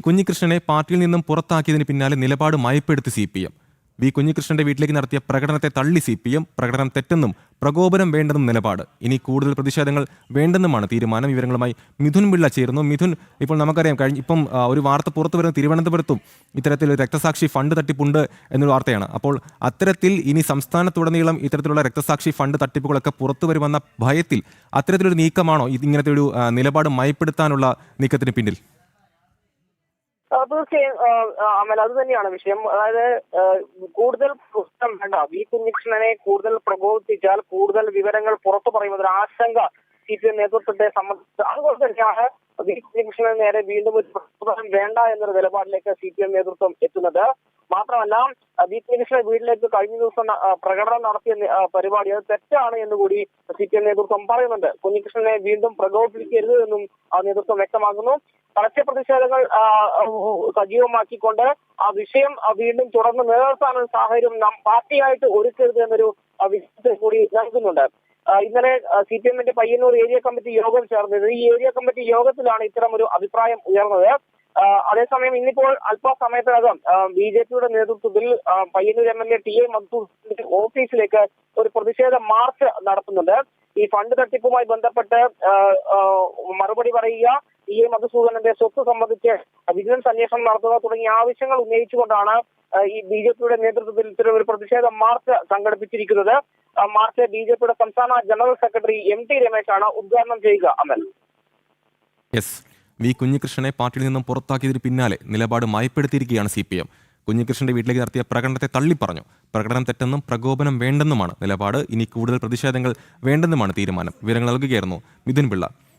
കുഞ്ഞികൃഷ്ണനെ പാർട്ടിയിൽ നിന്നും പുറത്താക്കിയതിന് പിന്നാലെ നിലപാട് മയപ്പെടുത്തി CPM. വി കുഞ്ഞികൃഷ്ണന്റെ വീട്ടിലേക്ക് നടത്തിയ പ്രകടനത്തെ തള്ളി CPM. പ്രകടനം തെറ്റെന്നും പ്രകോപനം വേണ്ടെന്നും നിലപാട്. ഇനി കൂടുതൽ പ്രതിഷേധങ്ങൾ വേണ്ടെന്നുമാണ് തീരുമാനം. വിവരങ്ങളുമായി മിഥുൻ പിള്ള ചേരുന്നു. മിഥുൻ, ഇപ്പോൾ നമുക്കറിയാം ഇപ്പം ഒരു വാർത്ത പുറത്തു വരുന്ന തിരുവനന്തപുരത്തും ഇത്തരത്തിൽ രക്തസാക്ഷി ഫണ്ട് തട്ടിപ്പുണ്ട് എന്നൊരു വാർത്തയാണ്. അപ്പോൾ അത്തരത്തിൽ ഇനി സംസ്ഥാനത്തുടനീളം ഇത്തരത്തിലുള്ള രക്തസാക്ഷി ഫണ്ട് തട്ടിപ്പുകളൊക്കെ പുറത്തു വരുമെന്ന ഭയത്തിൽ അത്തരത്തിലൊരു നീക്കമാണോ ഇങ്ങനത്തെ ഒരു നിലപാട് മയപ്പെടുത്താനുള്ള നീക്കത്തിന് പിന്നിൽ? തീർച്ചയായും അമൽ, അത് തന്നെയാണ് വിഷയം. അതായത് കൂടുതൽ പ്രശ്നം വേണ്ട. വി കുഞ്ഞികൃഷ്ണനെ കൂടുതൽ പ്രകോപിപ്പിച്ചാൽ കൂടുതൽ വിവരങ്ങൾ പുറത്തു പറയുന്നൊരു ആശങ്ക CPM നേതൃത്വത്തെ സംബന്ധിച്ച്. അതുകൊണ്ട് തന്നെയാണ് വി കുഞ്ഞികൃഷ്ണന് നേരെ വീണ്ടും ഒരു പ്രകോപനം വേണ്ട എന്നൊരു നിലപാടിലേക്ക് CPM നേതൃത്വം എത്തുന്നത്. മാത്രമല്ല, വി കുഞ്ഞികൃഷ്ണൻ വീട്ടിലേക്ക് കഴിഞ്ഞ ദിവസം പ്രകടനം നടത്തിയ പരിപാടി അത് തെറ്റാണ് എന്നുകൂടി CPM നേതൃത്വം പറയുന്നുണ്ട്. കുഞ്ഞികൃഷ്ണനെ വീണ്ടും പ്രകോപിപ്പിക്കരുത് എന്നും ആ നേതൃത്വം വ്യക്തമാക്കുന്നു. പരസ്യ പ്രതിഷേധങ്ങൾ സജീവമാക്കിക്കൊണ്ട് ആ വിഷയം വീണ്ടും തുടർന്ന് നിലനിർത്താനുള്ള സാഹചര്യം നാം പാർട്ടിയായിട്ട് ഒരുക്കരുത് എന്നൊരു വിഷയത്തിൽ കൂടി നൽകുന്നുണ്ട്. ഇന്നലെ CPM-ന്റെ പയ്യന്നൂർ ഏരിയ കമ്മിറ്റി യോഗം ചേർന്നത്. ഈ ഏരിയ കമ്മിറ്റി യോഗത്തിലാണ് ഇത്തരം ഒരു അഭിപ്രായം ഉയർന്നത്. അതേസമയം ഇന്നിപ്പോൾ അല്പസമയത്തിനകം BJP-യുടെ നേതൃത്വത്തിൽ പയ്യന്നൂർ MLA TA മധുസൂദനന്റെ ഓഫീസിലേക്ക് ഒരു പ്രതിഷേധ മാർച്ച് നടത്തുന്നുണ്ട്. ഈ ഫണ്ട് തട്ടിപ്പുമായി ബന്ധപ്പെട്ട് മറുപടി പറയുക, TA മധുസൂദനന്റെ സ്വത്ത് സംബന്ധിച്ച് വിജിലൻസ് അന്വേഷണം നടത്തുക തുടങ്ങിയ ആവശ്യങ്ങൾ ഉന്നയിച്ചുകൊണ്ടാണ് ഈ BJP-യുടെ നേതൃത്വത്തിൽ ഇത്തരം ഒരു പ്രതിഷേധ മാർച്ച് സംഘടിപ്പിച്ചിരിക്കുന്നത്. മാർച്ച് BJP-യുടെ സംസ്ഥാന ജനറൽ സെക്രട്ടറി MT രമേശാണ് ഉദ്ഘാടനം ചെയ്യുക. അമൽ, വി കുഞ്ഞികൃഷ്ണനെ പാർട്ടിയിൽ നിന്നും പുറത്താക്കിയതിന് പിന്നാലെ നിലപാട് മയപ്പെടുത്തിയിരിക്കുകയാണ് CPM. കുഞ്ഞികൃഷ്ണന്റെ വീട്ടിലേക്ക് നടത്തിയ പ്രകടനത്തെ തള്ളിപ്പറഞ്ഞു. പ്രകടനം തെറ്റെന്നും പ്രകോപനം വേണ്ടെന്നുമാണ് നിലപാട്. ഇനി കൂടുതൽ പ്രതിഷേധങ്ങൾ വേണ്ടെന്നുമാണ് തീരുമാനം. വിവരങ്ങൾ നൽകുകയായിരുന്നു മിഥുൻ പിള്ള.